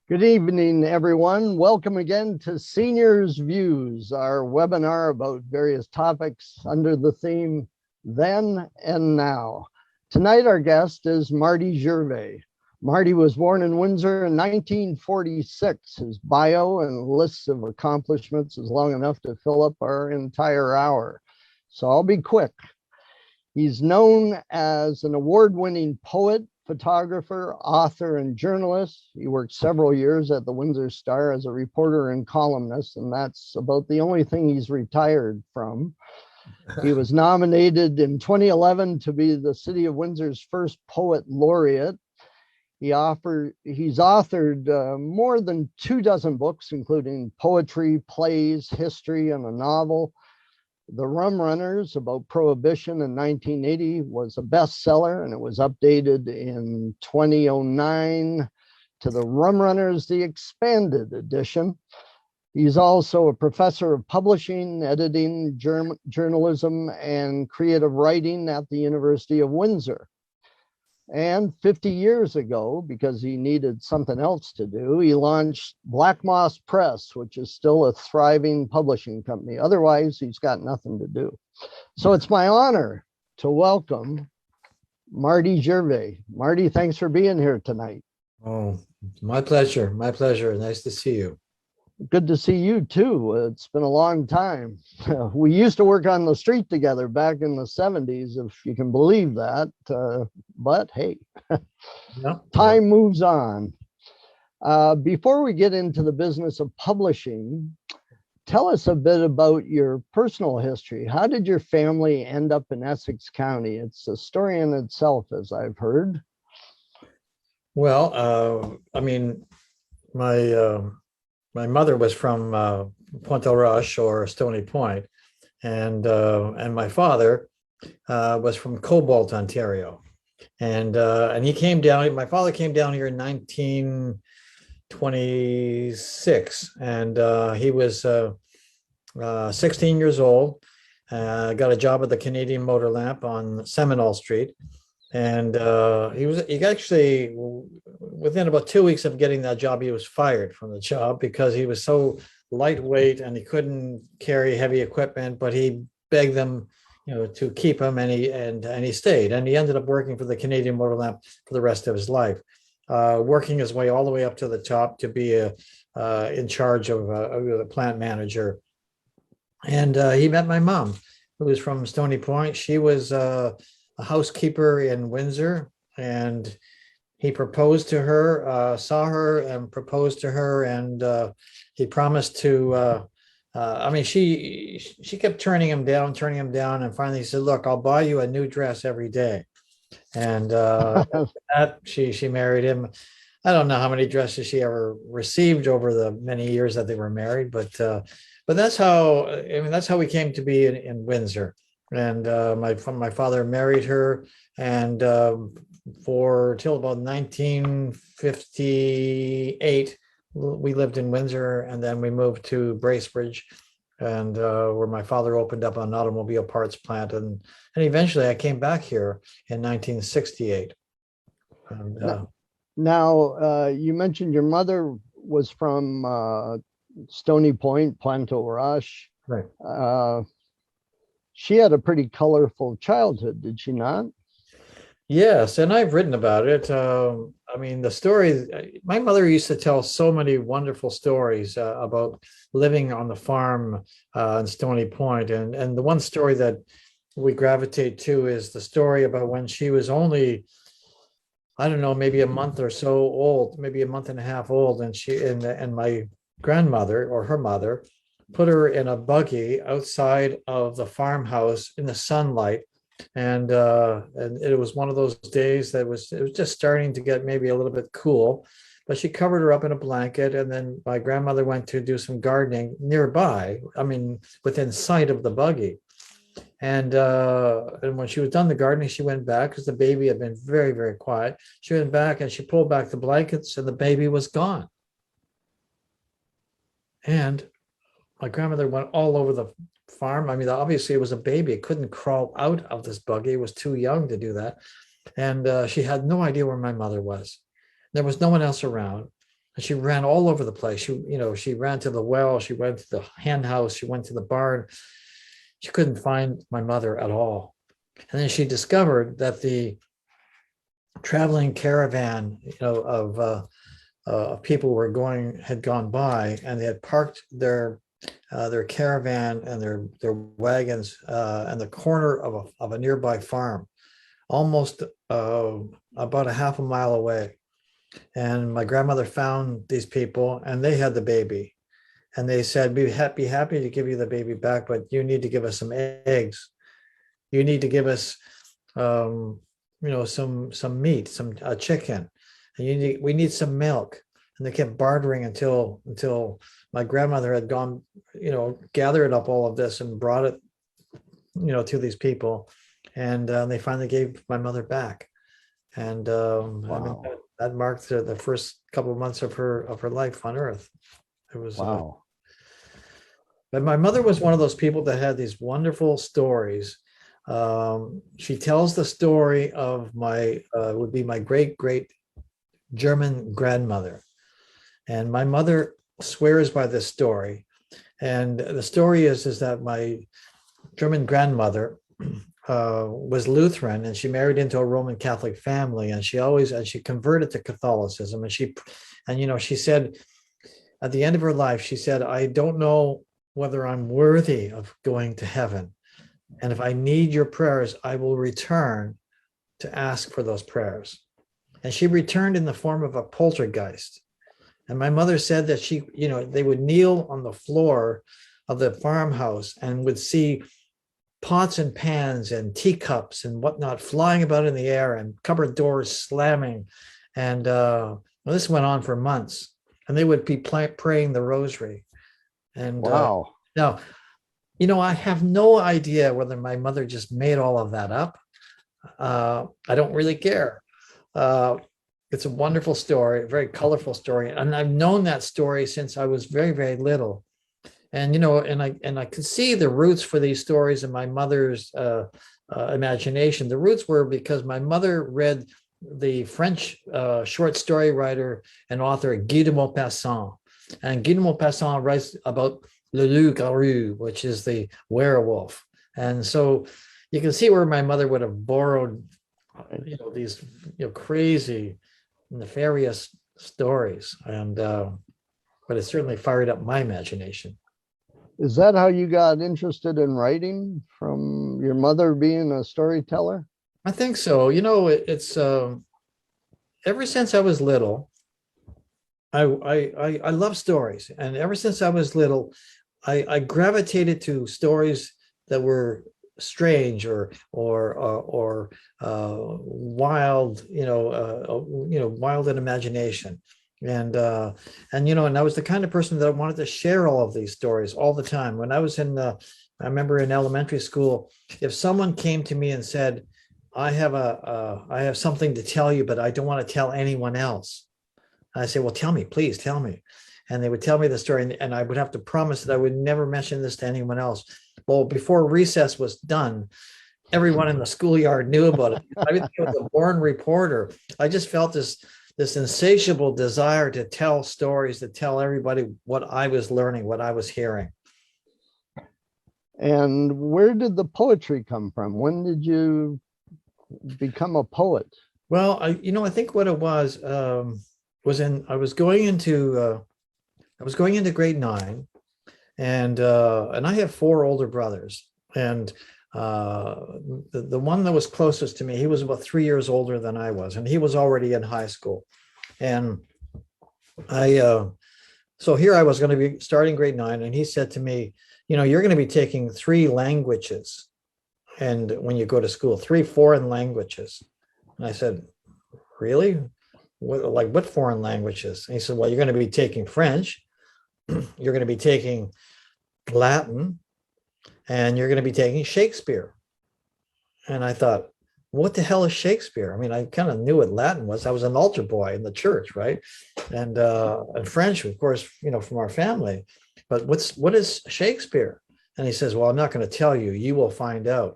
Good evening, everyone. Welcome again to Seniors Views, our webinar about various topics under the theme Then and Now. Tonight, our guest is Marty Gervais. Marty was born in Windsor in 1946. His bio and lists of accomplishments is long enough to fill up our entire hour, so I'll be quick. He's known as an award-winning poet, photographer, author, and journalist. He worked several years at the Windsor Star as a reporter and columnist, and that's about the only thing he's retired from. He was nominated in 2011 to be the City of Windsor's first poet laureate. He's authored more than 24 books, including poetry, plays, history, and a novel. The Rum Runners, about Prohibition in 1980, was a bestseller, and it was updated in 2009 to the Rum Runners, the expanded edition. He's also a professor of publishing, editing, journalism, and creative writing at the University of Windsor. And 50 years ago, because he needed something else to do, he launched Black Moss Press, which is still a thriving publishing company. Otherwise, he's got nothing to do. So it's my honor to welcome Marty Gervais. Marty, thanks for being here tonight. Oh, my pleasure. My pleasure. Nice to see you. Good to see you too. It's been a long time. We used to work on the street together back in the 70s, if you can believe that. But hey, time moves on. Before we get into the business of publishing, tell us a bit about your personal history. How did your family end up in Essex County? It's a story in itself, as I've heard. Well, my mother was from Pointe au Roche or Stony Point, and my father was from Cobalt, Ontario, and he came down. My father came down here in 1926, and he was 16 years old. Got a job at the Canadian Motor Lamp on Seminole Street. And he actually, within about 2 weeks of getting that job, he was fired from the job because he was so lightweight and he couldn't carry heavy equipment, but he begged them, to keep him, and he stayed, and he ended up working for the Canadian Motor Lamp for the rest of his life, working his way all the way up to the top to be in charge of the plant manager. And he met my mom, who was from Stony Point. She was a housekeeper in Windsor, and he proposed to her, saw her and proposed to her, and he promised to, she kept turning him down, and finally he said, "Look, I'll buy you a new dress every day." And that she married him. I don't know how many dresses she ever received over the many years that they were married, but that's how we came to be in Windsor. And my father married her, and till about 1958, we lived in Windsor, and then we moved to Bracebridge, and where my father opened up an automobile parts plant, and eventually I came back here in 1968. And, now, you mentioned your mother was from Stony Point, Pointe au Roche. Right. She had a pretty colorful childhood, did she not? Yes, and I've written about it. The story, my mother used to tell so many wonderful stories about living on the farm in Stony Point. And the one story that we gravitate to is the story about when she was only, I don't know, maybe a month or so old, maybe a month and a half old. And my grandmother, or her mother, put her in a buggy outside of the farmhouse in the sunlight, and it was one of those days that it was just starting to get maybe a little bit cool, but she covered her up in a blanket, and then my grandmother went to do some gardening nearby, within sight of the buggy, and when she was done the gardening, she went back because the baby had been very, very quiet. She went back and she pulled back the blankets, and the baby was gone. And my grandmother went all over the farm. Obviously it was a baby. It couldn't crawl out of this buggy. It was too young to do that. And she had no idea where my mother was. There was no one else around. and she ran all over the place. She ran to the well, she went to the hen house, she went to the barn. She couldn't find my mother at all. And then she discovered that the traveling caravan, of people had gone by, and they had parked their caravan and their wagons in the corner of a nearby farm, almost about a half a mile away. And my grandmother found these people, and they had the baby, and they said, "Be happy to give you the baby back, but you need to give us some eggs. You need to give us, some meat, a chicken, and we need some milk." And they kept bartering until my grandmother had gone, gathered up all of this and brought it, to these people, and they finally gave my mother back. And Wow. that marked the first couple of months of her life on Earth. It was Wow. but my mother was one of those people that had these wonderful stories. She tells the story of would be my great German grandmother. And my mother swears by this story. And the story is that my German grandmother was Lutheran, and she married into a Roman Catholic family. And she converted to Catholicism. And she said at the end of her life, she said, "I don't know whether I'm worthy of going to heaven. And if I need your prayers, I will return to ask for those prayers." And she returned in the form of a poltergeist. And my mother said that they would kneel on the floor of the farmhouse and would see pots and pans and teacups and whatnot flying about in the air, and cupboard doors slamming. And this went on for months. And they would be praying the rosary. And Wow. now, I have no idea whether my mother just made all of that up. I don't really care. It's a wonderful story, a very colorful story. And I've known that story since I was very, very little. And, I could see the roots for these stories in my mother's imagination. The roots were because my mother read the French short story writer and author Guy de Maupassant. And Guy de Maupassant writes about le loup-garou, which is the werewolf. And so you can see where my mother would have borrowed, these crazy, nefarious stories. And but it certainly fired up my imagination. Is that how you got interested in writing, from your mother being a storyteller? I think so. It's ever since I was little, I love stories, and ever since I was little, I gravitated to stories that were strange or wild, wild in imagination. And I was the kind of person that wanted to share all of these stories all the time. When I was I remember in elementary school, if someone came to me and said, I have something to tell you, but I don't want to tell anyone else. I say, well, tell me, please tell me. And they would tell me the story, and I would have to promise that I would never mention this to anyone else. Well, before recess was done, everyone in the schoolyard knew about it. I was a born reporter. I just felt this insatiable desire to tell stories, to tell everybody what I was learning, what I was hearing. And where did the poetry come from? When did you become a poet? Well, I think what it was I was going into grade 9, and I have 4 older brothers, and the one that was closest to me, he was about 3 years older than I was, and he was already in high school. And so here I was going to be starting grade 9, and he said to me, you're going to be taking 3 languages, and when you go to school, 3 foreign languages. And I said, really? What foreign languages? And he said, well, you're going to be taking French, you're going to be taking Latin, and you're going to be taking Shakespeare. And I thought, what the hell is Shakespeare? I mean, I kind of knew what Latin was. I was an altar boy in the church, right? And French, of course, from our family. But what is Shakespeare? And he says, well, I'm not going to tell you. You will find out.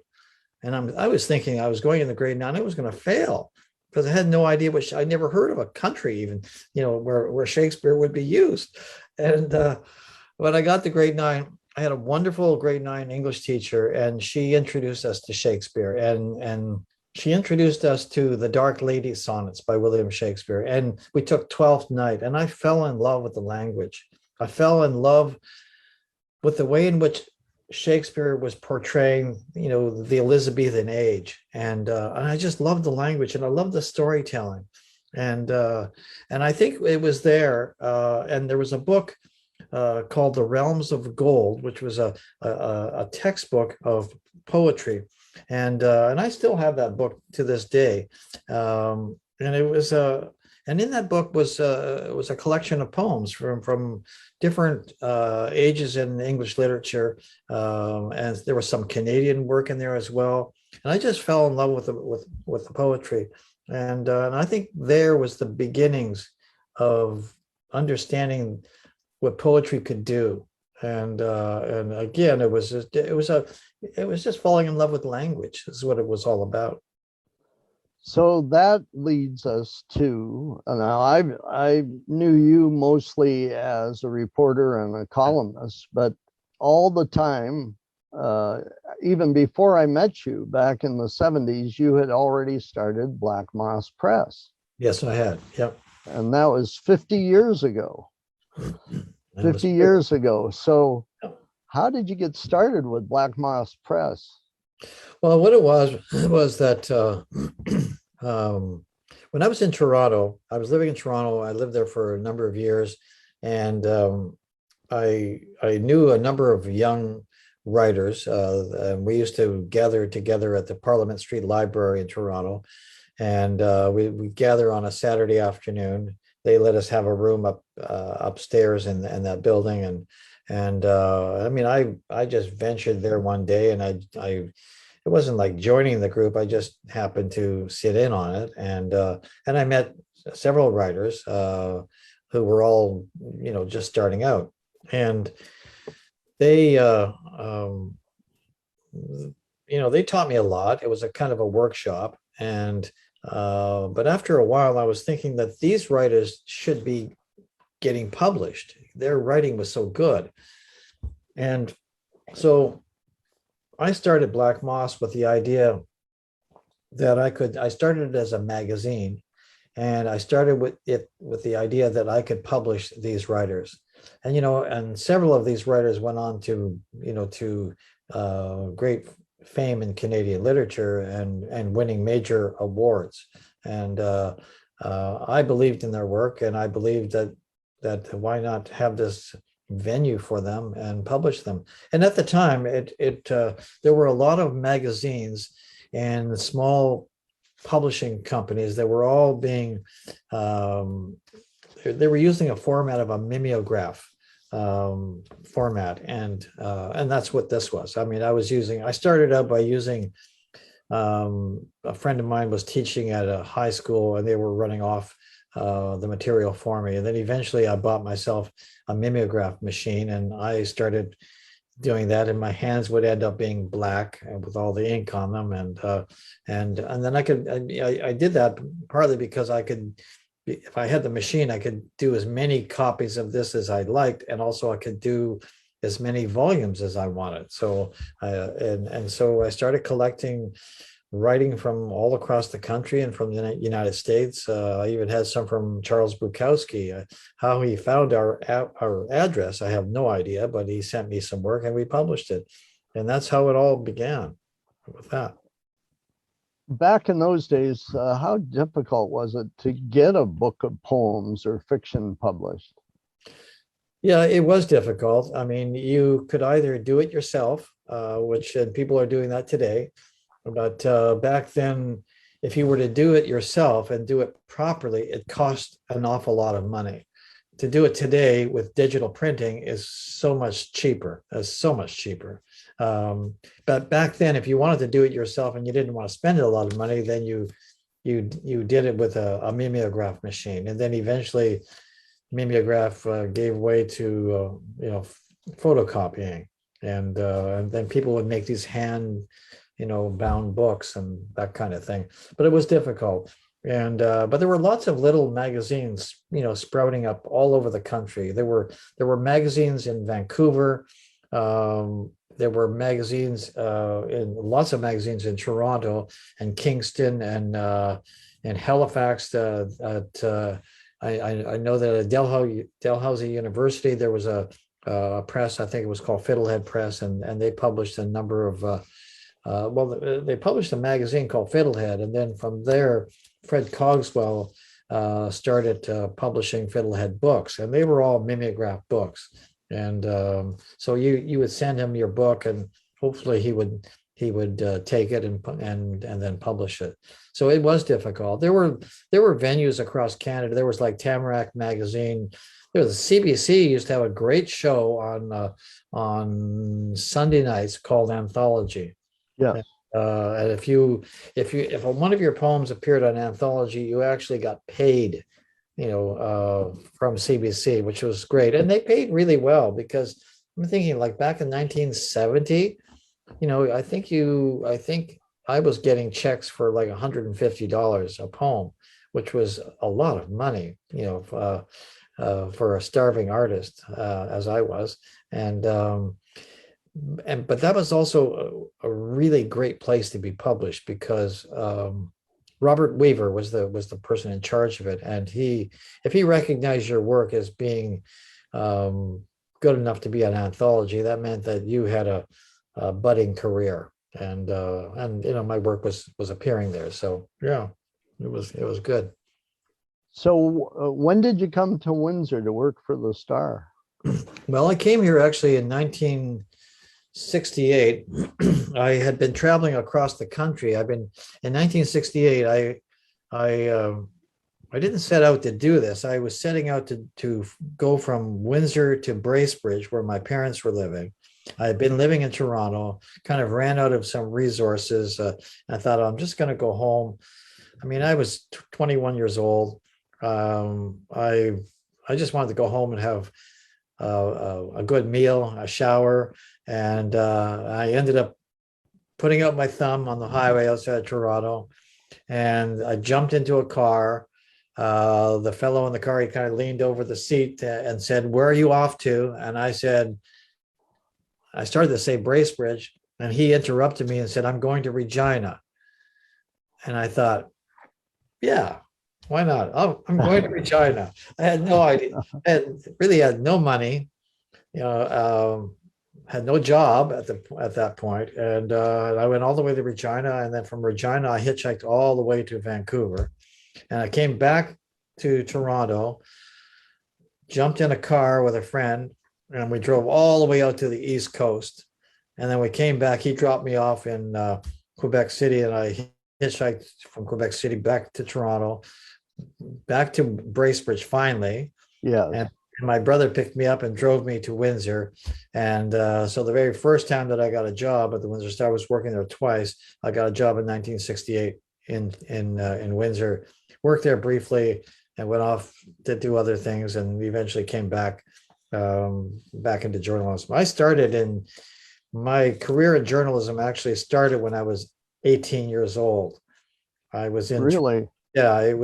And I was thinking I was going into grade 9. I was going to fail. because I had no idea I never heard of a country even, where Shakespeare would be used. And when I got to grade 9, I had a wonderful grade 9 English teacher, and she introduced us to Shakespeare, and she introduced us to the Dark Lady Sonnets by William Shakespeare. And we took Twelfth Night, and I fell in love with the language. I fell in love with the way in which Shakespeare was portraying, the Elizabethan age, and I just loved the language, and I loved the storytelling, and I think it was there. And there was a book called The Realms of Gold, which was a textbook of poetry, and I still have that book to this day. And it was and in that book was a collection of poems from different ages in English literature, and there was some Canadian work in there as well. And I just fell in love with the poetry, and I think there was the beginnings of understanding what poetry could do. And again, it was just falling in love with language is what it was all about. So that leads us to, now I knew you mostly as a reporter and a columnist, but all the time, even before I met you back in the 70s, you had already started Black Moss Press. Yes, I had. Yep. And that was 50 years ago. 50 years ago. So how did you get started with Black Moss Press? Well, what it was that when I was in Toronto, I was living in Toronto. I lived there for a number of years, and I knew a number of young writers. And we used to gather together at the Parliament Street Library in Toronto, and we gather on a Saturday afternoon. They let us have a room upstairs in that building, and I mean, I just ventured there one day, and I it wasn't like joining the group. I just happened to sit in on it, and I met several writers who were all just starting out, and they they taught me a lot. It was a kind of a workshop, and but after a while, I was thinking that these writers should be getting published. Their writing was so good, and so I started Black Moss with the idea that I started it as a magazine, and I started with the idea that I could publish these writers. And and several of these writers went on to great fame in Canadian literature and winning major awards. And I believed in their work, and I believed that why not have this venue for them and publish them. And at the time, there were a lot of magazines and small publishing companies that were all being they were using a format of a mimeograph format, and that's what this was. I mean, I started out by using a friend of mine was teaching at a high school, and they were running off the material for me. And then eventually I bought myself a mimeograph machine, and I started doing that, and my hands would end up being black with all the ink on them. And then I did that partly because I could, if I had the machine, I could do as many copies of this as I liked, and also I could do as many volumes as I wanted. So so I started collecting writing from all across the country and from the United States. I even had some from Charles Bukowski. How he found our address, I have no idea, but he sent me some work and we published it. And that's how it all began with that. Back in those days, how difficult was it to get a book of poems or fiction published? Yeah, it was difficult. I mean, you could either do it yourself, which people are doing that today. But back then, if you were to do it yourself and do it properly, it cost an awful lot of money. To do it today with digital printing is so much cheaper. But back then, if you wanted to do it yourself and you didn't want to spend a lot of money, then you did it with a mimeograph machine. And then eventually, mimeograph gave way to photocopying, and then people would make these hand bound books and that kind of thing. But it was difficult. But there were lots of little magazines, sprouting up all over the country. There were magazines in Vancouver. There were magazines in lots of magazines in Toronto and Kingston and Halifax. I know that at Dalhousie University there was a press. I think it was called Fiddlehead Press, and they published a number of. They published a magazine called Fiddlehead, and then from there, Fred Cogswell started publishing Fiddlehead books, and they were all mimeograph books. And so you would send him your book, and hopefully he would take it and then publish it. So it was difficult. There were venues across Canada. There was like Tamarack Magazine. There was the CBC used to have a great show on Sunday nights called Anthology. Yeah. And if one of your poems appeared on Anthology, you actually got paid, from CBC, which was great, and they paid really well, because I'm thinking like back in 1970, I think I was getting checks for like $150 a poem, which was a lot of money, for a starving artist, as I was, but that was also a really great place to be published, because Robert Weaver was the person in charge of it, and if he recognized your work as being good enough to be an anthology, that meant that you had a budding career, and my work was appearing there. So yeah, it was good. So when did you come to Windsor to work for the Star? Well, I came here actually in 1968. I had been traveling across the country. In 1968. I didn't set out to do this. I was setting out to go from Windsor to Bracebridge, where my parents were living. I had been living in Toronto, kind of ran out of some resources. I thought, I'm just going to go home. I mean, I was 21 years old. I just wanted to go home and have a good meal, a shower, and I ended up putting out my thumb on the highway outside of Toronto, and I jumped into a car. The fellow in the car, he kind of leaned over the seat and said, "Where are you off to?" And I started to say Bracebridge, and he interrupted me and said, "I'm going to Regina." And I thought, yeah, why not? Oh, I'm going to Regina. I had no idea. I really had no money, had no job at that point. And I went all the way to Regina. And then from Regina, I hitchhiked all the way to Vancouver. And I came back to Toronto, jumped in a car with a friend, and we drove all the way out to the East Coast. And then we came back. He dropped me off in Quebec City, and I hitchhiked from Quebec City back to Toronto, back to Bracebridge finally. Yeah. And my brother picked me up and drove me to Windsor. And so the very first time that I got a job at the Windsor Star, I was working there twice. I got a job in 1968 in Windsor, worked there briefly, and went off to do other things, and eventually came back into journalism. My career in journalism actually started when I was 18 years old. I was in Really? Yeah, it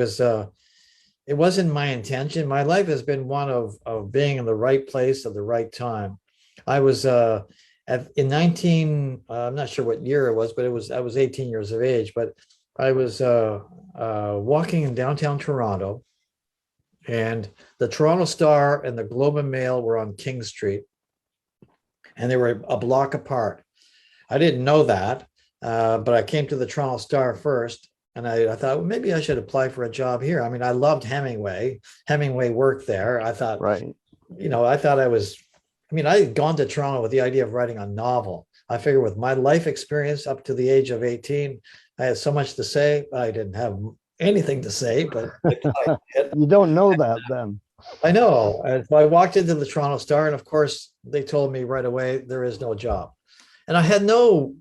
wasn't my intention. My life has been one of being in the right place at the right time. I was in 19, I'm not sure what year it was, but I was 18 years of age, but I was walking in downtown Toronto, and the Toronto Star and the Globe and Mail were on King Street, and they were a block apart. I didn't know that, but I came to the Toronto Star first, and I thought, well, maybe I should apply for a job here. I mean, I loved Hemingway. Hemingway worked there. I thought, right. I had gone to Toronto with the idea of writing a novel. I figured with my life experience up to the age of 18, I had so much to say. I didn't have anything to say, but you don't know that then. I know. And so I walked into the Toronto Star, and of course, they told me right away there is no job. And I had no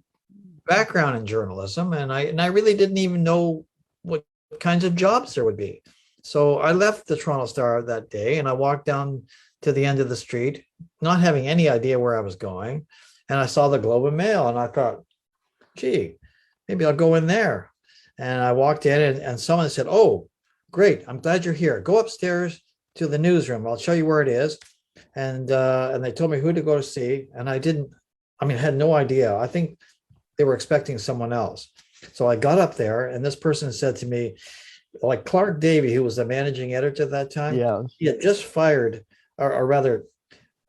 background in journalism, and I really didn't even know what kinds of jobs there would be. So I left the Toronto Star that day, and I walked down to the end of the street, not having any idea where I was going. And I saw the Globe and Mail, and I thought, gee, maybe I'll go in there. And I walked in, and someone said, "Oh, great! I'm glad you're here. Go upstairs to the newsroom. I'll show you where it is." And they told me who to go to see, and I didn't. I mean, I had no idea. I think they were expecting someone else. So I got up there, and this person said to me, like Clark Davey, who was the managing editor at that time, Yeah. he had just fired, or rather,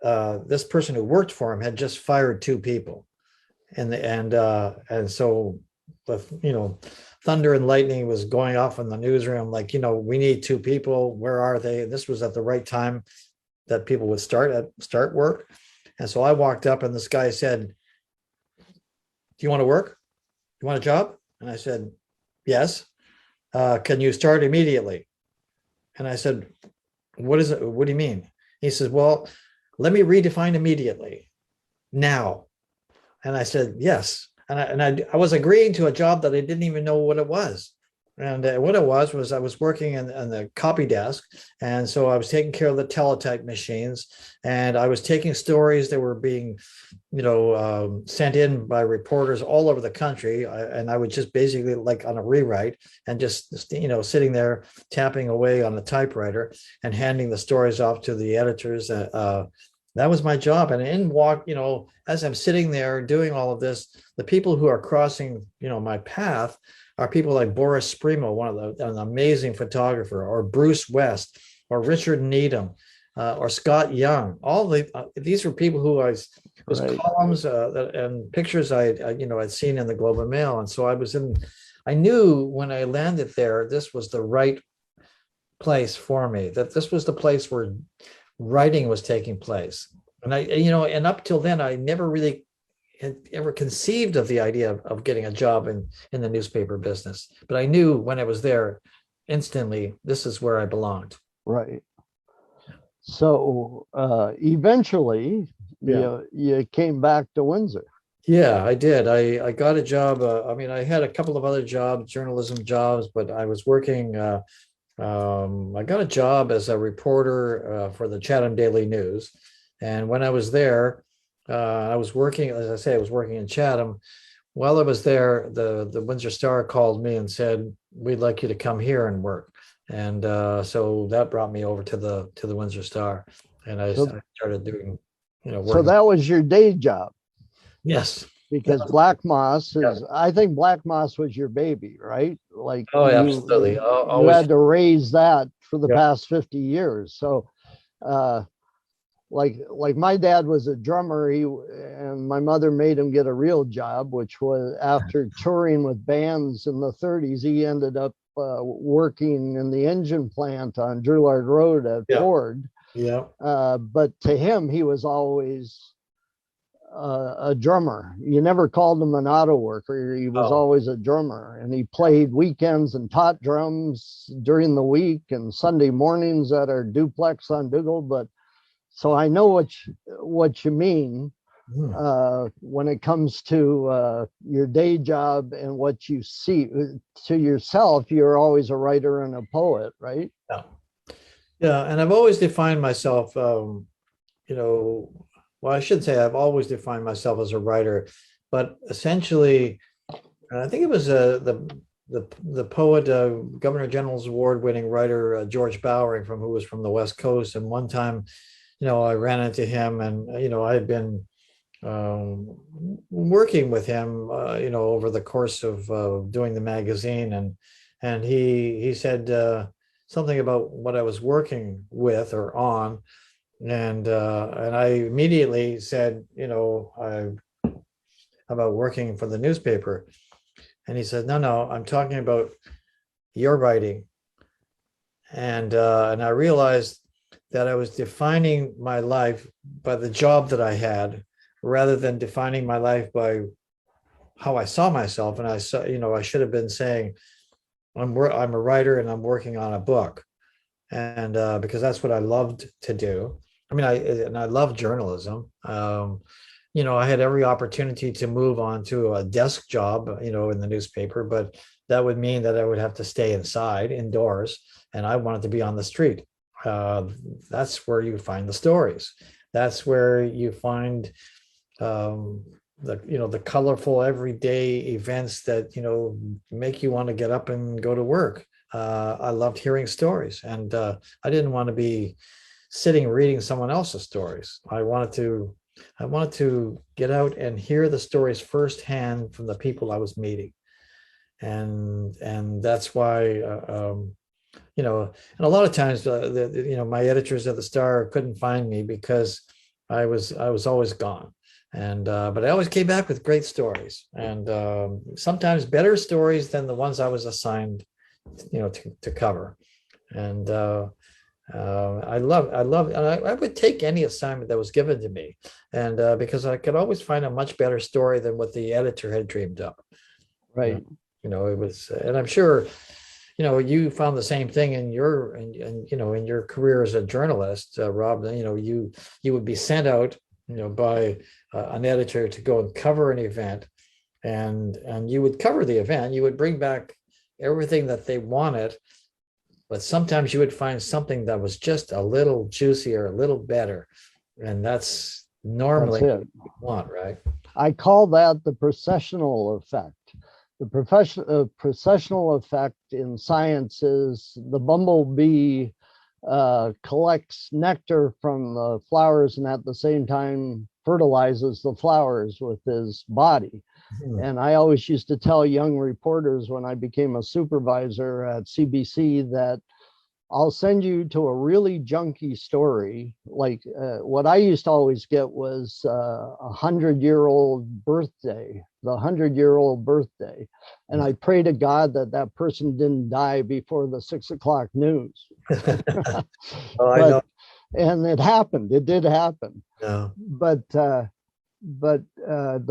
this person who worked for him had just fired two people, and so the thunder and lightning was going off in the newsroom, like, we need two people. Where are they? And this was at the right time that people would start work. And so I walked up, and this guy said, "Do you want to work? You want a job?" And I said, "Yes." "Can you start immediately?" And I said, "What is it? What do you mean?" He says, "Well, let me redefine immediately. Now." And I said, "Yes." And I was agreeing to a job that I didn't even know what it was. And what it was I was working in the copy desk. And so I was taking care of the teletype machines, and I was taking stories that were being, sent in by reporters all over the country. And I would just basically, like on a rewrite, and just, sitting there tapping away on the typewriter and handing the stories off to the editors. That was my job. And in walk, as I'm sitting there doing all of this, the people who are crossing, my path are people like Boris Spremo, an amazing photographer, or Bruce West, or Richard Needham, or Scott Young. These were people who was right. Columns and pictures I'd seen in the Globe and Mail. And so I knew when I landed there, this was the right place for me, that this was the place where writing was taking place. And and up till then, I never really had ever conceived of the idea of getting a job in the newspaper business. But I knew when I was there instantly, this is where I belonged. Right. So eventually you came back to Windsor. Yeah, I did. I got a job. I had a couple of other jobs, journalism jobs, but I was working. I got a job as a reporter for the Chatham Daily News. And when I was there, I was working, as I say, I was working in Chatham. While I was there, the Windsor Star called me and said, "We'd like you to come here and work." And so that brought me over to the Windsor Star. And I started doing, working. So that was your day job? Yes. Because Black Moss is, I think Black Moss was your baby, right? Like, absolutely. You had to raise that for the past 50 years. So, like my dad was a drummer, and my mother made him get a real job, which was after touring with bands in the 30s, he ended up working in the engine plant on Drouillard Road at Ford. Yeah. But to him, he was always a drummer. You never called him an auto worker. He was always a drummer, and he played weekends and taught drums during the week and Sunday mornings at our duplex on Dougal. But so I know what you mean when it comes to your day job and what you see. To yourself, you're always a writer and a poet, right? Yeah, and I've always defined myself, well, I should say I've always defined myself as a writer, but essentially, I think it was the poet, Governor General's Award-winning writer, George Bowering, who was from the West Coast. And one time, I ran into him, and I had been working with him, over the course of doing the magazine, and he said something about what I was working with or on. And I immediately said, about working for the newspaper. And he said, no, I'm talking about your writing. And I realized that I was defining my life by the job that I had, rather than defining my life by how I saw myself. And I saw, I should have been saying, I'm a writer and I'm working on a book. And because that's what I loved to do. I love journalism. I had every opportunity to move on to a desk job, in the newspaper, but that would mean that I would have to stay indoors, and I wanted to be on the street. That's where you find the stories. That's where you find, the colorful everyday events that make you want to get up and go to work. I loved hearing stories, and I didn't want to be sitting reading someone else's stories. I wanted to get out and hear the stories firsthand from the people I was meeting, and that's why and a lot of times my editors at the Star couldn't find me because I was always gone. And but I always came back with great stories, and sometimes better stories than the ones I was assigned to cover. And I would take any assignment that was given to me, and because I could always find a much better story than what the editor had dreamed up. Right. It was, and I'm sure you found the same thing in your in your career as a journalist, Rob. You would be sent out by an editor to go and cover an event, and you would cover the event. You would bring back everything that they wanted, but sometimes you would find something that was just a little juicier, a little better, and that's normally what you want, right? I call that the processional effect. The processional effect in science is the bumblebee collects nectar from the flowers and at the same time fertilizes the flowers with his body. Mm-hmm. And I always used to tell young reporters when I became a supervisor at CBC that I'll send you to a really junky story. Like what I used to always get was the 100-year-old birthday. And I pray to God that person didn't die before the 6 o'clock news. I know. And it happened. It did happen. Yeah. But the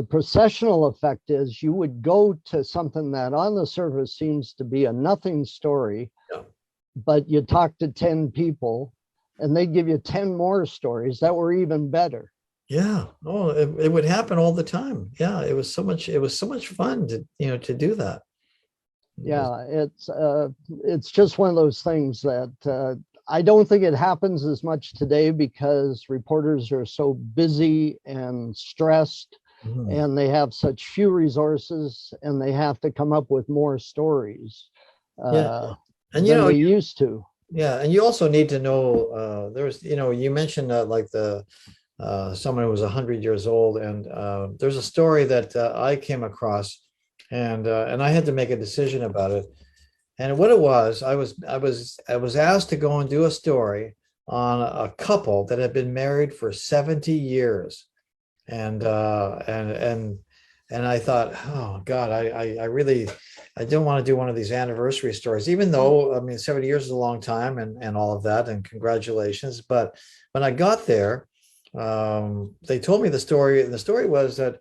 processional effect is you would go to something that on the surface seems to be a nothing story. Yeah. But you talk to 10 people and they give you 10 more stories that were even better. Yeah. Oh, it would happen all the time. Yeah. It was so much fun to do that. Yeah. It's just one of those things that I don't think it happens as much today because reporters are so busy and stressed, mm-hmm. and they have such few resources and they have to come up with more stories. Yeah. And than they used to. Yeah, and you also need to know. There's, you mentioned like the someone who was 100 years old, and there's a story that I came across, and I had to make a decision about it. And what it was, I was asked to go and do a story on a couple that had been married for 70 years, and I thought, oh God, I don't want to do one of these anniversary stories, even though, 70 years is a long time and all of that, and congratulations. But when I got there, they told me the story, and the story was that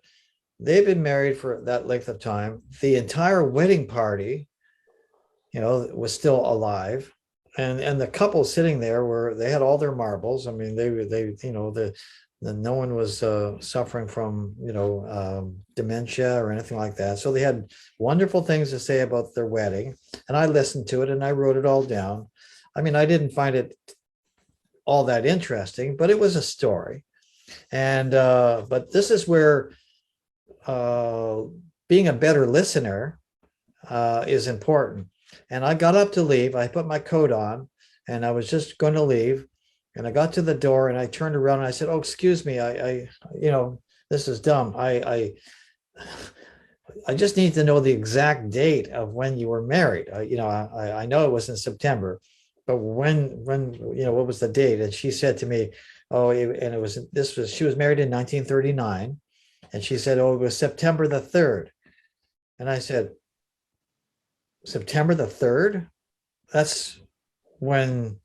they've been married for that length of time. The entire wedding party, was still alive. And the couple sitting there they had all their marbles. I mean, no one was suffering from, dementia or anything like that. So they had wonderful things to say about their wedding. And I listened to it and I wrote it all down. I mean, I didn't find it all that interesting, but it was a story. And, but this is where being a better listener is important. And I got up to leave. I put my coat on and I was just going to leave. And I got to the door and I turned around and I said, "Oh, excuse me. I this is dumb. I just need to know the exact date of when you were married. I know it was in September, but when, what was the date?" And she said to me, she was married in 1939. And she said, "Oh, it was September the 3rd. And I said, "September the 3rd? That's when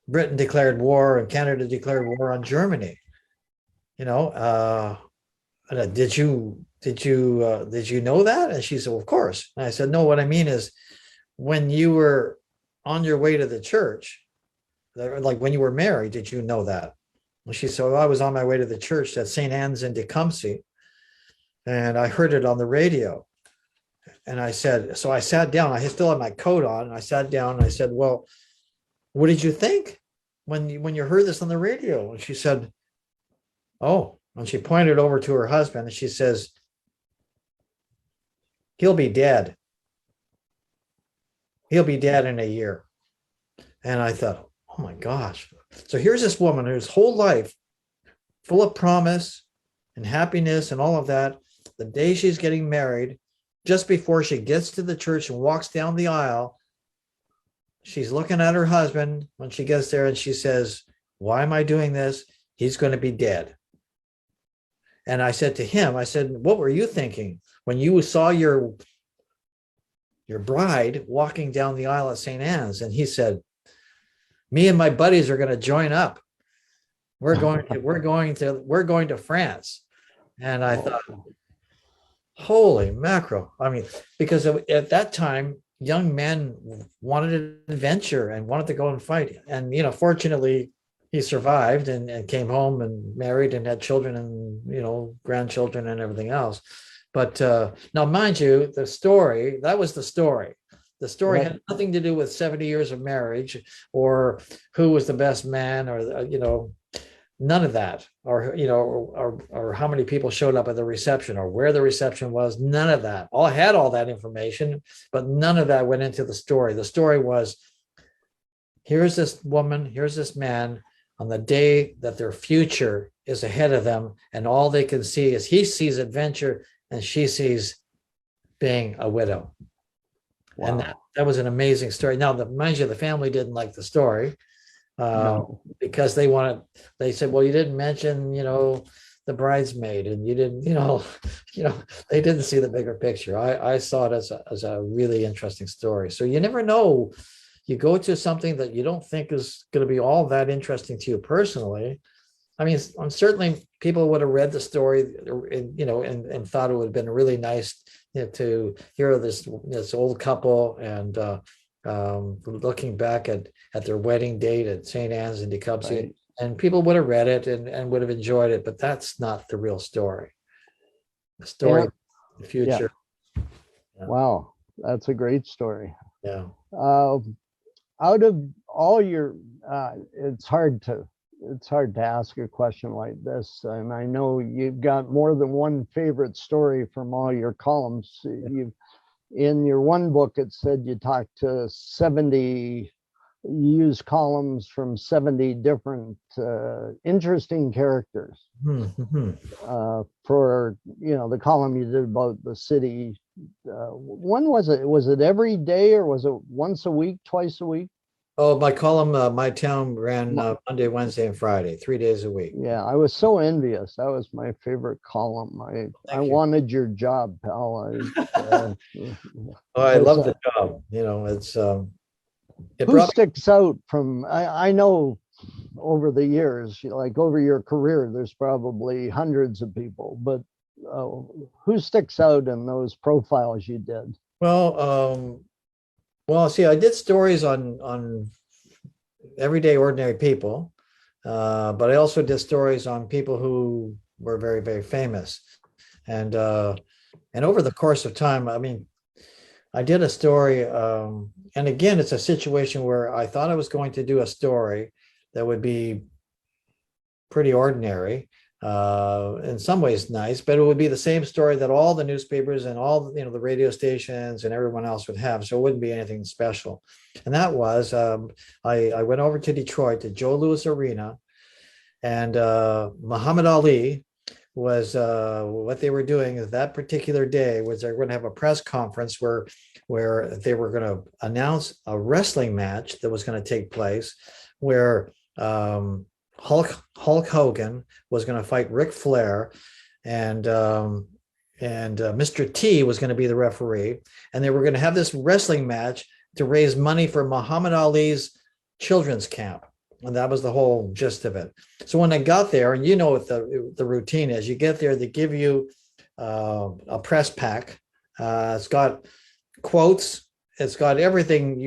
Britain declared war and Canada declared war on Germany. Did you know that?" And she said, "Well, of course." And I said, "No, what I mean is when you were on your way to the church, like when you were married, did you know that?" And she said, "Well, I was on my way to the church at St. Anne's in Tecumseh, and I heard it on the radio." And I said, so I sat down. I still had my coat on. And I sat down and I said, "Well, what did you think when you heard this on the radio?" And she said, "Oh, And she pointed over to her husband and she says, he'll be dead. He'll be dead in a year. And I thought, oh my gosh. So here's this woman whose whole life full of promise and happiness and all of that. The day she's getting married, just before she gets to the church and walks down the aisle, she's looking at her husband when she gets there and she says, why am I doing this? He's going to be dead. And I said to him, I said, what were you thinking when you saw your bride walking down the aisle at St. Anne's? And he said, me and my buddies are going to join up. We're going to France. And I thought, holy mackerel. I mean, because at that time, young men wanted an adventure and wanted to go and fight. And, fortunately, he survived and came home and married and had children and, grandchildren and everything else. But now, mind you, that was the story. The story had nothing to do with 70 years of marriage or who was the best man or, none of that, or how many people showed up at the reception or where the reception was. None of that. I had all that information, but none of that went into the story. The story was, here's this woman, here's this man on the day that their future is ahead of them, and all they can see is he sees adventure and she sees being a widow. Wow. And that was an amazing story. Now, mind you, the family didn't like the story. No. Because they said, well, you didn't mention, the bridesmaid, and you didn't, they didn't see the bigger picture. I saw it as a really interesting story. So you never know. You go to something that you don't think is going to be all that interesting to you personally. I mean, certainly people would have read the story, and thought it would have been really nice to hear this old couple and looking back at their wedding date at St. Anne's in Tecumseh, right. And people would have read it and would have enjoyed it, but that's not the real story. The story, the future. Yeah. Yeah. Wow, that's a great story. Yeah. Out of all your, it's hard to ask a question like this, and I know you've got more than one favorite story from all your columns. In your one book, it said you talked to 70, used columns from 70 different interesting characters. Mm-hmm. For the column you did about the city. When was it? Was it every day, or was it once a week, twice a week? Oh, my column, My Town ran Monday, Wednesday, and Friday, 3 days a week. Yeah, I was so envious. That was my favorite column. I wanted your job, pal. I love the job. It's who sticks out from? I know over the years, like over your career, there's probably hundreds of people, but who sticks out in those profiles you did? Well, see, I did stories on everyday ordinary people, but I also did stories on people who were very, very famous. And over the course of time, I mean, I did a story, and again, it's a situation where I thought I was going to do a story that would be pretty ordinary, in some ways nice, but it would be the same story that all the newspapers and all the radio stations and everyone else would have. So it wouldn't be anything special. And that was, I went over to Detroit to Joe Louis Arena, and Muhammad Ali was, what they were doing is that particular day was they're going to have a press conference where they were going to announce a wrestling match that was going to take place where Hulk Hogan was going to fight Ric Flair, and Mr. T was going to be the referee, and they were going to have this wrestling match to raise money for Muhammad Ali's children's camp. And that was the whole gist of it. So when I got there, and what the routine is, you get there, they give you a press pack. It's got quotes. It's got everything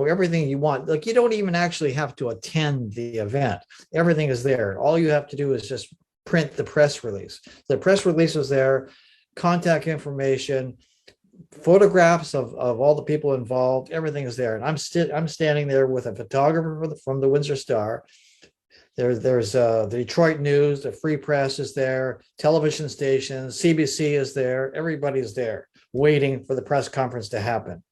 everything you want. Like, you don't even actually have to attend the event. Everything is there. All you have to do is just print the press release. The press release was there, contact information, photographs of all the people involved. Everything is there. And I'm standing there with a photographer from the Windsor Star, There's the Detroit News, the Free Press is there, television stations, CBC is there, everybody's there waiting for the press conference to happen.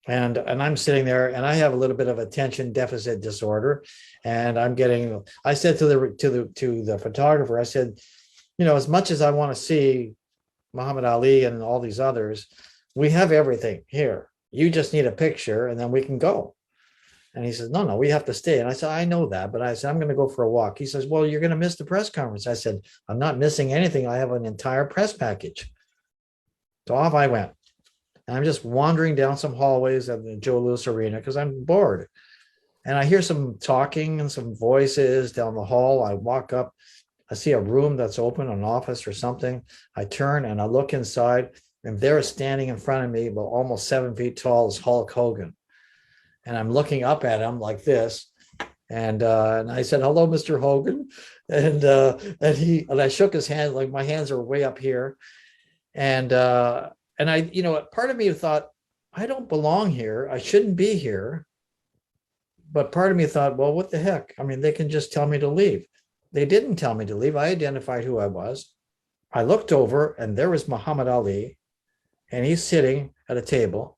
And I'm sitting there, and I have a little bit of attention deficit disorder, and I said to the photographer, I said, as much as I want to see Muhammad Ali and all these others, we have everything here. You just need a picture, and then we can go. And he says, no, we have to stay. And I said, I know that, but I said, I'm going to go for a walk. He says, well, you're going to miss the press conference. I said, I'm not missing anything. I have an entire press package. So off I went. And I'm just wandering down some hallways at the Joe Louis Arena because I'm bored. And I hear some talking and some voices down the hall. I walk up. I see a room that's open, an office or something. I turn and I look inside, and there standing in front of me, about almost 7 feet tall, is Hulk Hogan. And I'm looking up at him like this. And I said, hello, Mr. Hogan. And I shook his hand, like my hands are way up here. And I, part of me thought, I don't belong here. I shouldn't be here. But part of me thought, well, what the heck? I mean, they can just tell me to leave. They didn't tell me to leave. I identified who I was. I looked over, and there was Muhammad Ali, and he's sitting at a table.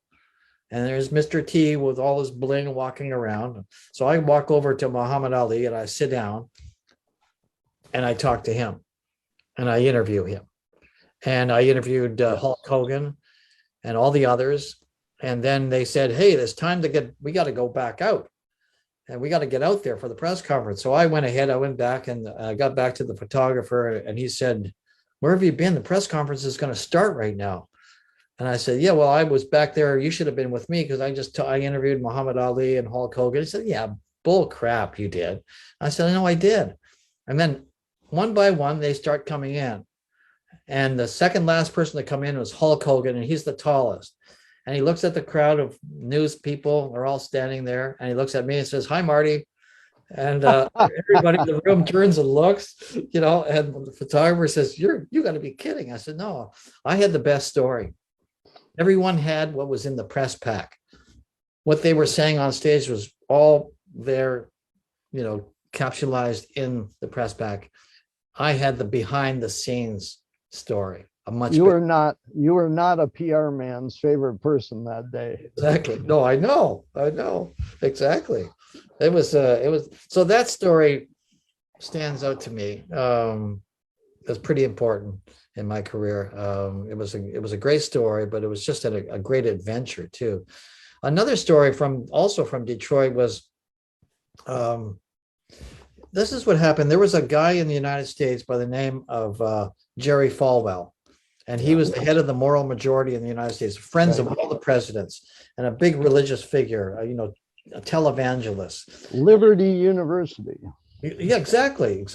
And there's Mr. T with all his bling walking around. So I walk over to Muhammad Ali, and I sit down, and I talk to him, and I interview him. And I interviewed Hulk Hogan and all the others. And then they said, hey, it's time we got to go back out. And we got to get out there for the press conference. So I went back, and I got back to the photographer, and he said, where have you been? The press conference is going to start right now. And I said, yeah, well, I was back there. You should have been with me because I interviewed Muhammad Ali and Hulk Hogan. He said, yeah, bull crap, you did. I said, no, I did. And then one by one, they start coming in. And the second last person to come in was Hulk Hogan, and he's the tallest. And he looks at the crowd of news people. They're all standing there. And he looks at me and says, hi, Marty. And everybody in the room turns and looks, and the photographer says, you got to be kidding. I said, no, I had the best story. Everyone had what was in the press pack. What they were saying on stage was all there, capsulized in the press pack. I had the behind the scenes story. You were not a PR man's favorite person that day. Exactly. No, I know. Exactly. It was so that story stands out to me. It's pretty important in my career. It was a great story, but it was just a great adventure too. Another story from Detroit was this is what happened. There was a guy in the United States by the name of Jerry Falwell. And he was the head of the moral majority in the United States, friends of all the presidents, and a big religious figure, a televangelist. Liberty University. Yeah, exactly.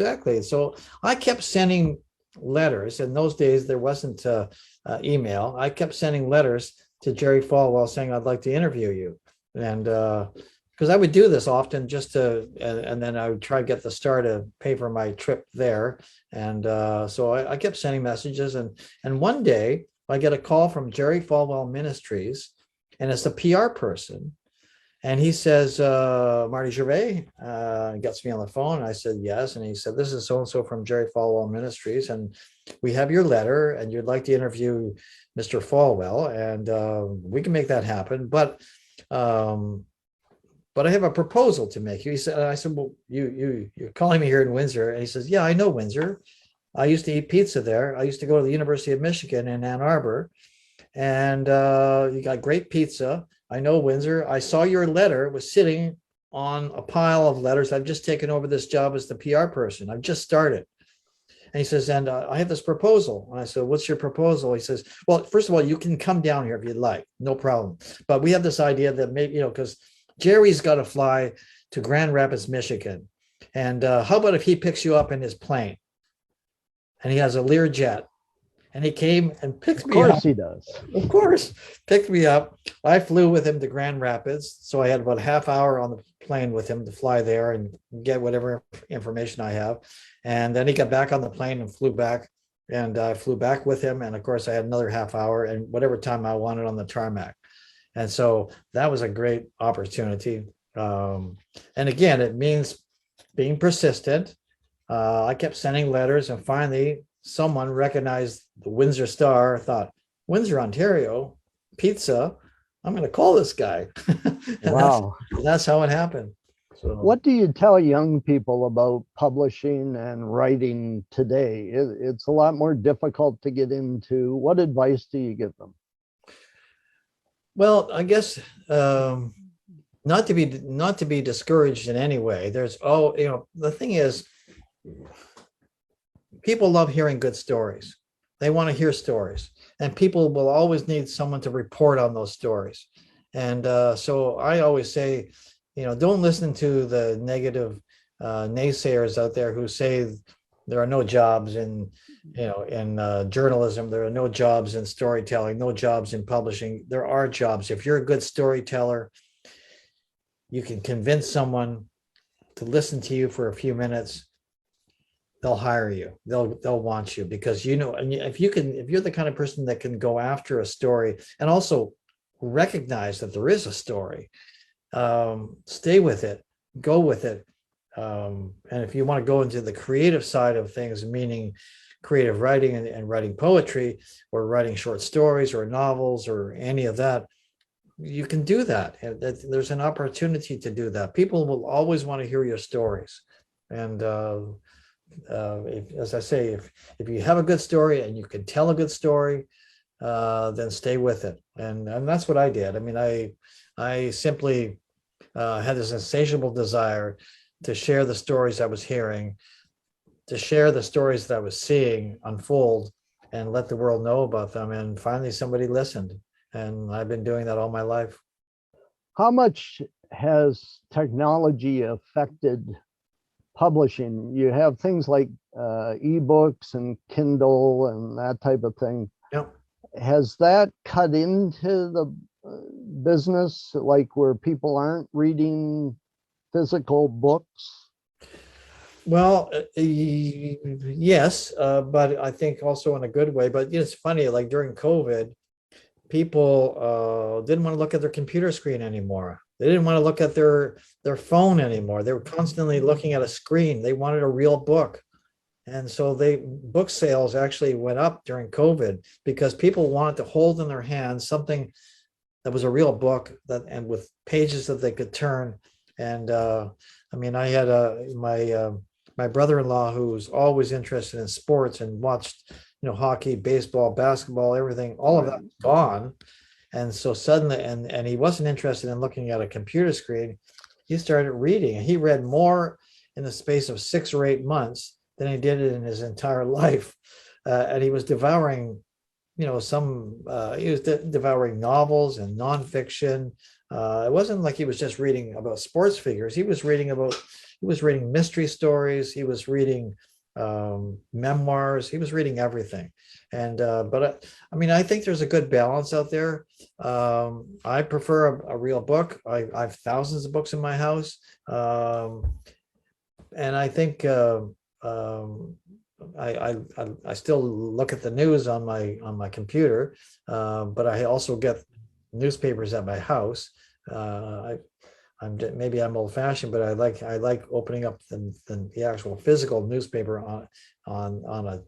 So I kept sending letters. In those days, there wasn't email. I kept sending letters to Jerry Falwell saying, I'd like to interview you. And because I would do this often and then I would try to get the Star to pay for my trip there. And so I kept sending messages. And one day I get a call from Jerry Falwell Ministries, and it's a PR person. And he says, Marty Gervais, gets me on the phone. I said, yes. And he said, this is so-and-so from Jerry Falwell Ministries. And we have your letter, and you'd like to interview Mr. Falwell. And we can make that happen. But I have a proposal to make you. I said, well, you're calling me here in Windsor. And he says, yeah, I know Windsor. I used to eat pizza there. I used to go to the University of Michigan in Ann Arbor. And you got great pizza. I know Windsor. I saw your letter. It was sitting on a pile of letters. I've just taken over this job as the PR person. I've just started. And he says, and I have this proposal. And I said, what's your proposal? He says, well, first of all, you can come down here if you'd like. No problem. But we have this idea that maybe, because Jerry's got to fly to Grand Rapids, Michigan. And how about if he picks you up in his plane? And he has a Learjet. And he came and picked me up. Of course he does. Of course. Picked me up. I flew with him to Grand Rapids. So I had about a half hour on the plane with him to fly there and get whatever information I have. And then he got back on the plane and flew back. And I flew back with him. And of course, I had another half hour and whatever time I wanted on the tarmac. And so that was a great opportunity. And again, it means being persistent. I kept sending letters, and finally someone recognized the Windsor Star, thought, Windsor, Ontario, pizza. I'm going to call this guy. And Wow. that's how it happened. So, What do you tell young people about publishing and writing today? It's a lot more difficult to get into. What advice do you give them? well, I guess not to be discouraged in any way. There's the thing is, people love hearing good stories. They want to hear stories, and people will always need someone to report on those stories. And so I always say, don't listen to the negative naysayers out there who say there are no jobs in journalism. There are no jobs in storytelling, no jobs in publishing. There are jobs. If you're a good storyteller, you can convince someone to listen to you for a few minutes. They'll hire you. They'll want you because and if you're the kind of person that can go after a story and also recognize that there is a story, stay with it, go with it. And if you want to go into the creative side of things, meaning creative writing and writing poetry or writing short stories or novels or any of that, you can do that. There's an opportunity to do that. People will always want to hear your stories. And as I say, if you have a good story and you can tell a good story, then stay with it. And that's what I did. I mean, I simply had this insatiable desire to share the stories I was hearing, to share the stories that I was seeing unfold and let the world know about them. And finally, somebody listened. And I've been doing that all my life. How much has technology affected publishing? You have things like ebooks and Kindle and that type of thing. Yep. Has that cut into the business, like where people aren't reading physical books? Well, yes, but I think also in a good way. But it's funny, like during COVID, people didn't want to look at their computer screen anymore. They didn't want to look at their phone anymore. They were constantly looking at a screen. They wanted a real book. And so book sales actually went up during COVID because people wanted to hold in their hands something that was a real book and with pages that they could turn. And I mean, I had my brother-in-law who was always interested in sports and watched hockey, baseball, basketball, everything, all of that was gone. And so suddenly, and he wasn't interested in looking at a computer screen. He started reading, and he read more in the space of 6 or 8 months than he did in his entire life. And he was devouring, he was devouring novels and nonfiction. It wasn't like he was just reading about sports figures. He was reading mystery stories. He was reading memoirs. He was reading everything. And but I mean, I think there's a good balance out there. I prefer a real book. I have thousands of books in my house, and I think I still look at the news on my computer, but I also get newspapers at my house. Maybe I'm old-fashioned, but I like opening up the actual physical newspaper on a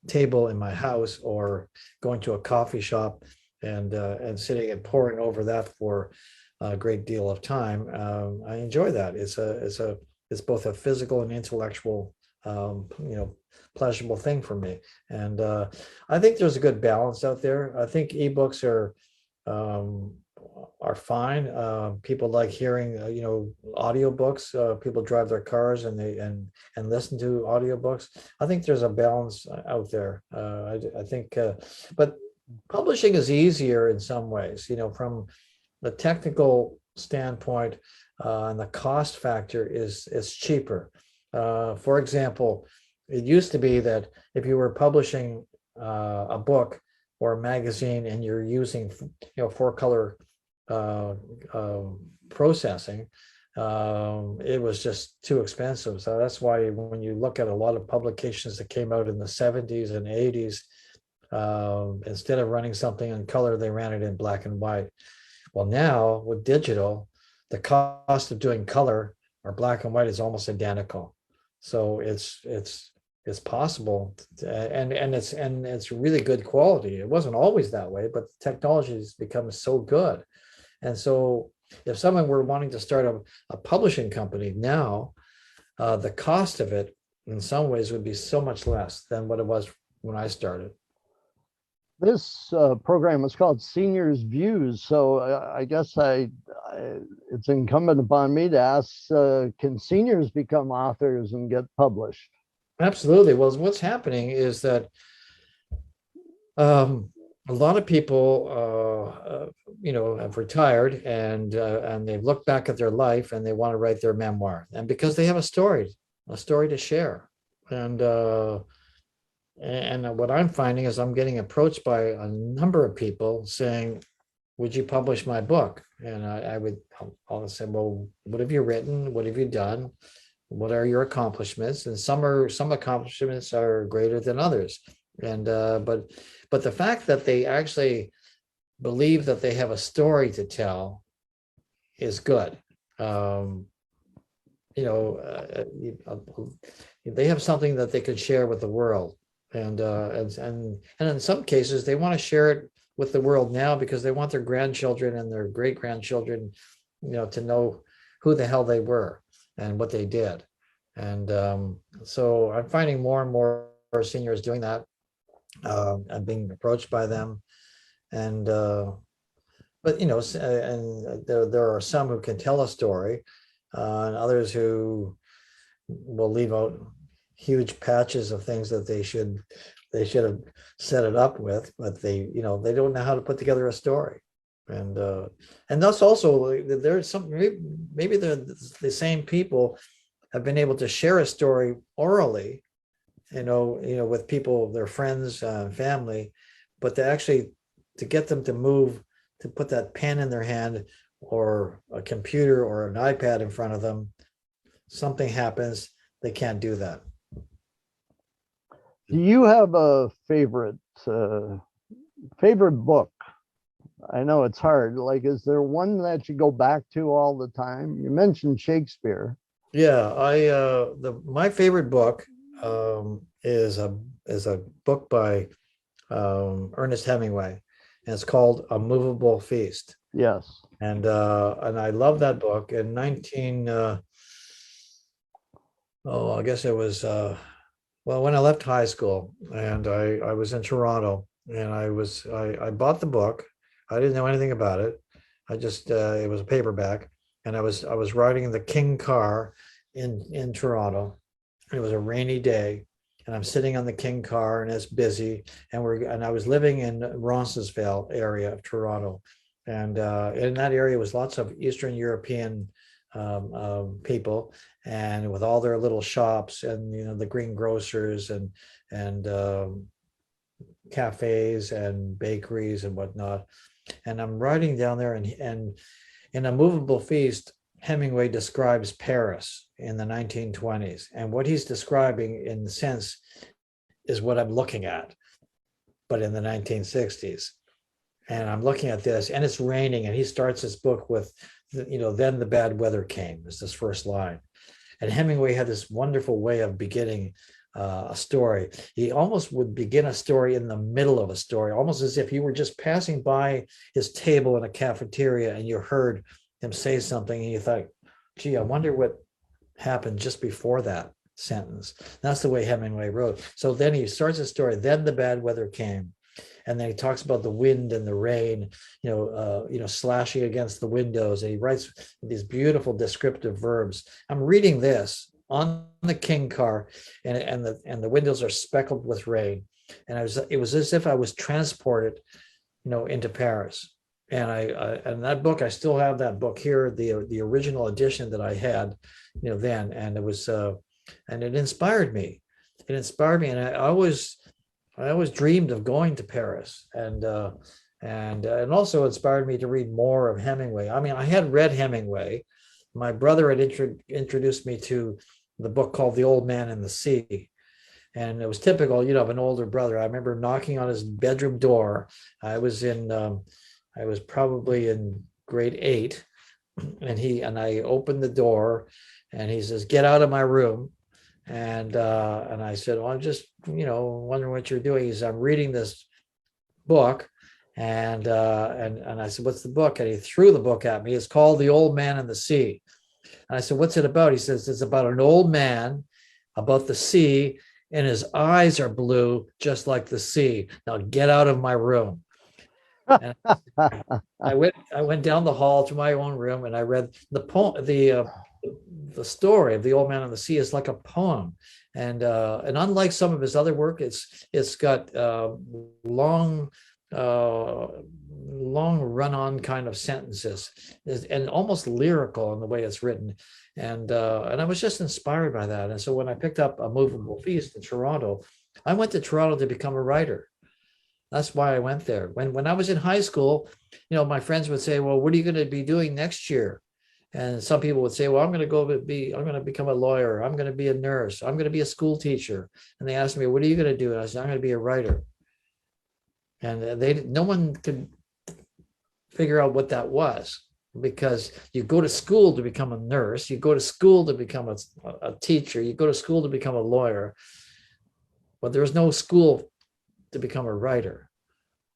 table in my house, or going to a coffee shop and sitting and poring over that for a great deal of time. I enjoy that. It's both a physical and intellectual pleasurable thing for me. And I think there's a good balance out there. I think ebooks are fine. People like hearing audiobooks. People drive their cars and listen to audiobooks. I think there's a balance out there. I think but publishing is easier in some ways, from the technical standpoint, and the cost factor is cheaper. For example, it used to be that if you were publishing a book or a magazine and you're using 4-color processing, it was just too expensive. So that's why when you look at a lot of publications that came out in the 70s and 80s, instead of running something in color, they ran it in black and white. Well, now with digital, the cost of doing color or black and white is almost identical. So it's possible, and it's really good quality. It wasn't always that way, but the technology has become so good. And so if someone were wanting to start a publishing company now, the cost of it in some ways would be so much less than what it was when I started. This program is called Seniors Views. So I guess it's incumbent upon me to ask, can seniors become authors and get published? Absolutely. Well, what's happening is that a lot of people, have retired and they've looked back at their life and they want to write their memoir, and because they have a story to share, and what I'm finding is I'm getting approached by a number of people saying, "Would you publish my book?" And I'll say, "Well, what have you written? What have you done? What are your accomplishments?" And some accomplishments are greater than others, and but the fact that they actually believe that they have a story to tell is good. They have something that they could share with the world, and in some cases they want to share it with the world now because they want their grandchildren and their great grandchildren, to know who the hell they were and what they did. And so I'm finding more and more seniors doing that. I'm being approached by them, and but and there are some who can tell a story, and others who will leave out huge patches of things that they should have set it up with, but they don't know how to put together a story. And that's also, there's some, maybe the same people have been able to share a story orally, with people, their friends, family, but to get them to move, to put that pen in their hand or a computer or an iPad in front of them, something happens, they can't do that. Do you have a favorite book? I know it's hard. Like, is there one that you go back to all the time? You mentioned Shakespeare. Yeah, my favorite book is a book by Ernest Hemingway, and it's called A Movable Feast. Yes. And I love that book. In I guess it was when I left high school, and I was in Toronto, and I bought the book. I didn't know anything about it. I just it was a paperback, and I was riding in the King car in Toronto. It was a rainy day, and I'm sitting on the King car, and it's busy, and I was living in Roncesvalles area of Toronto, and in that area was lots of Eastern European people, and with all their little shops and the greengrocers and cafes and bakeries and whatnot. And I'm riding down there, and in A Movable Feast, Hemingway describes Paris in the 1920s, and what he's describing, in the sense, is what I'm looking at, but in the 1960s. And I'm looking at this, and it's raining, and he starts his book with, then the bad weather came, is this first line. And Hemingway had this wonderful way of beginning a story. He almost would begin a story in the middle of a story, almost as if you were just passing by his table in a cafeteria and you heard him say something and you thought, gee, I wonder what happened just before that sentence. That's the way Hemingway wrote. So then he starts his story, then the bad weather came. And then he talks about the wind and the rain, slashing against the windows. And he writes these beautiful descriptive verbs. I'm reading this on the King car, and the windows are speckled with rain. And it was as if I was transported, into Paris. And and that book, I still have that book here, the original edition that I had, then, and it was and it inspired me. It inspired me, and I always dreamed of going to Paris, and also inspired me to read more of Hemingway. I mean, I had read Hemingway. My brother had introduced me to the book called The Old Man and the Sea. And it was typical, of an older brother. I remember knocking on his bedroom door. I was probably in grade 8, and I opened the door, and he says, "Get out of my room." And I said, "Well, I'm just, wondering what you're doing." He says, "I'm reading this book." And I said, "What's the book?" And he threw the book at me. It's called The Old Man and the Sea. And I said, "What's it about?" He says, "It's about an old man, about the sea, and his eyes are blue, just like the sea. Now get out of my room." And I went down the hall to my own room, and I read the poem. The story of The Old Man and the Sea is like a poem, and unlike some of his other work, it's got long long run-on kind of sentences, and almost lyrical in the way it's written. And I was just inspired by that. And so when I picked up A Movable Feast in Toronto, I went to Toronto to become a writer. That's why I went there. When I was in high school, my friends would say, "Well, what are you going to be doing next year?" And some people would say, "Well, I'm going to become a lawyer. I'm going to be a nurse. I'm going to be a school teacher." And they asked me, "What are you going to do?" And I said, "I'm going to be a writer." And no one could figure out what that was, because you go to school to become a nurse, you go to school to become a teacher, you go to school to become a lawyer, but there was no school to become a writer.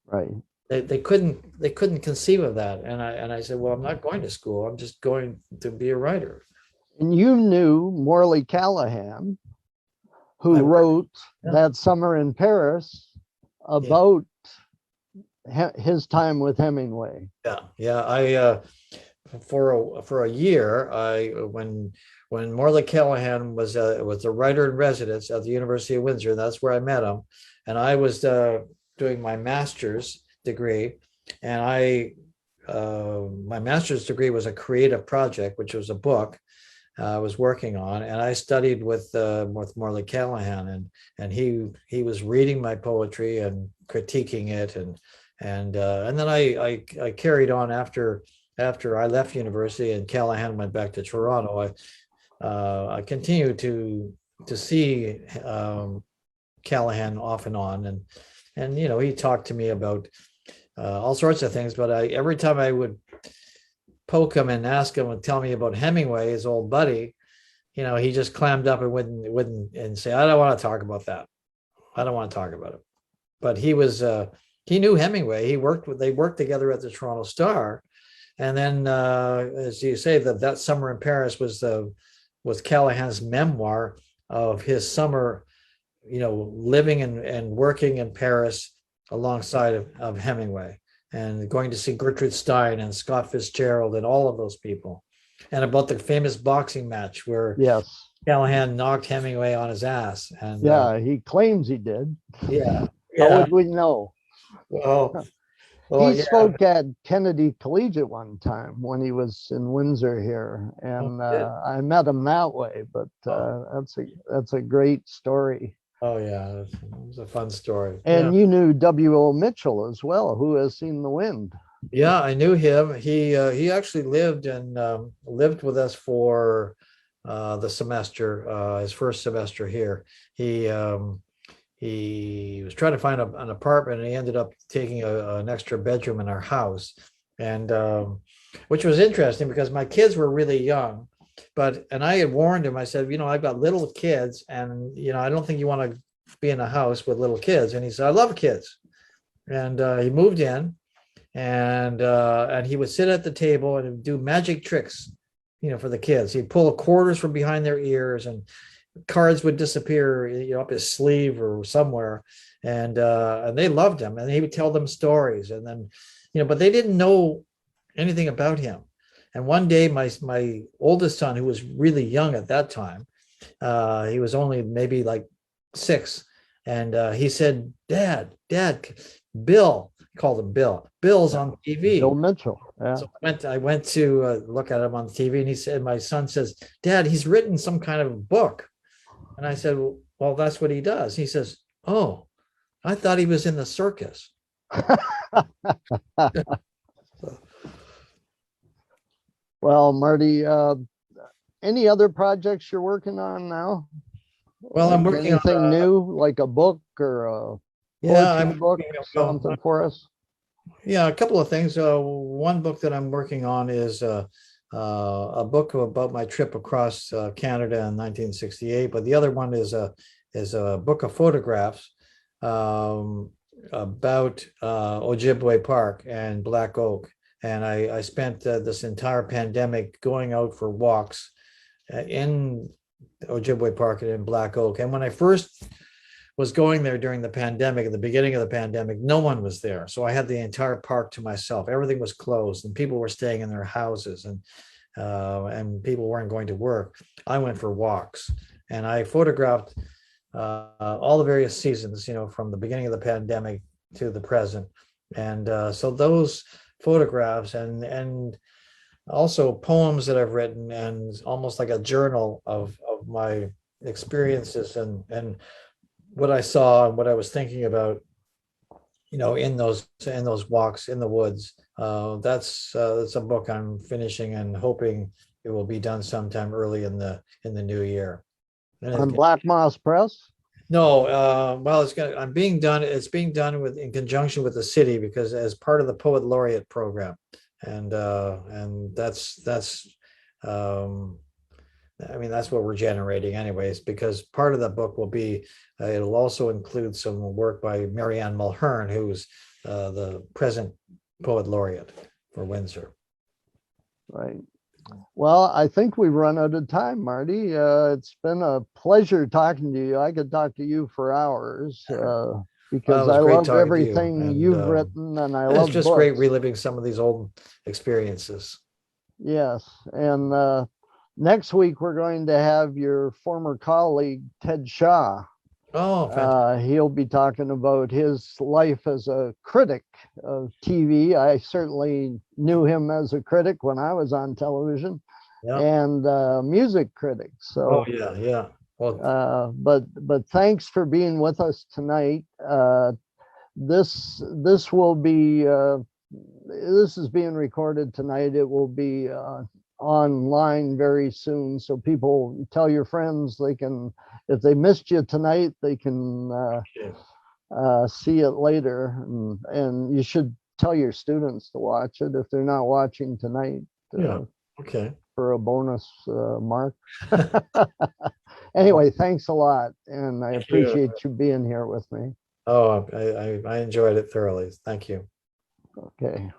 Right. They couldn't conceive of that. And I said, "Well, I'm not going to school. I'm just going to be a writer." And you knew Morley Callahan, who wrote That Summer in Paris about his time with Hemingway. Yeah. I for a year, when Morley Callahan was a writer in residence at the University of Windsor, that's where I met him, and I was doing my master's degree, and my master's degree was a creative project, which was a book I was working on, and I studied with Morley Callahan, and he was reading my poetry and critiquing it, and then I carried on after I left university and Callahan went back to Toronto. I continued to see Callahan off and on, and he talked to me about all sorts of things, but every time I would poke him and ask him and tell me about Hemingway, his old buddy, he just clammed up and wouldn't and say, "I don't want to talk about that. I don't want to talk about it." But he knew Hemingway. They worked together at the Toronto Star, and then as you say, that Summer in Paris was Callahan's memoir of his summer, living and working in Paris alongside of Hemingway, and going to see Gertrude Stein and Scott Fitzgerald and all of those people, and about the famous boxing match where Callahan knocked Hemingway on his ass. And he claims he did. How would we know? Well, he spoke at Kennedy Collegiate one time when he was in Windsor here, and I met him that way. But that's a great story. Oh yeah, it was a fun story. And you knew W.O. Mitchell as well, Who Has Seen the Wind. Yeah, I knew him. He actually lived with us for the semester, his first semester here. He was trying to find an apartment, and he ended up taking an extra bedroom in our house, and which was interesting because my kids were really young. And I had warned him. I said, "I've got little kids, and I don't think you want to be in a house with little kids." And he said, "I love kids." And he moved in, and he would sit at the table and do magic tricks, for the kids. He'd pull quarters from behind their ears, and cards would disappear, up his sleeve or somewhere, and they loved him. And he would tell them stories, and then, but they didn't know anything about him. And one day, my oldest son, who was really young at that time, he was only maybe like 6, and he said, Dad, Bill," called him Bill. "Bill's on TV." Bill Mitchell. Yeah. So I went to look at him on TV, and he said, my son says, "Dad, he's written some kind of book." And I said, "Well, that's what he does." He says, "Oh, I thought he was in the circus." Well, Marty, any other projects you're working on now? Well, I'm working anything on new, like a book or a poetry book, something for us? Yeah, a couple of things. One book that I'm working on is a book about my trip across Canada in 1968, but the other one is a book of photographs about Ojibwe Park and Black Oak. And I spent this entire pandemic going out for walks in Ojibwe Park and in Black Oak. And when I first was going there during the pandemic, at the beginning of the pandemic, no one was there. So I had the entire park to myself. Everything was closed and people were staying in their houses, and people weren't going to work. I went for walks and I photographed all the various seasons, from the beginning of the pandemic to the present. And so those photographs and also poems that I've written, and almost like a journal of my experiences and what I saw and what I was thinking about, in those walks in the woods. That's a book I'm finishing and hoping it will be done sometime early in the new year. On Black Moss Press? No, well, it's being done in conjunction with the city, because as part of the Poet Laureate program, and that's that's what we're generating anyways, because part of the book will be, it'll also include some work by Marianne Mulhern, who's the present Poet Laureate for Windsor. Right. Well, I think we've run out of time, Marty. It's been a pleasure talking to you. I could talk to you for hours because I love everything you've written, and I love it's just books. Great reliving some of these old experiences. Yes. And next week, we're going to have your former colleague, Ted Shaw. Oh, he'll be talking about his life as a critic of TV. I certainly knew him as a critic when I was on television, and music critic. So, yeah. Well, but thanks for being with us tonight. This will be this is being recorded tonight. It will be online very soon, so people tell your friends they can. If they missed you tonight, they can see it later, and you should tell your students to watch it if they're not watching tonight. Okay. For a bonus mark. Anyway, thanks a lot, and I appreciate you being here with me. Oh, I enjoyed it thoroughly. Thank you. Okay.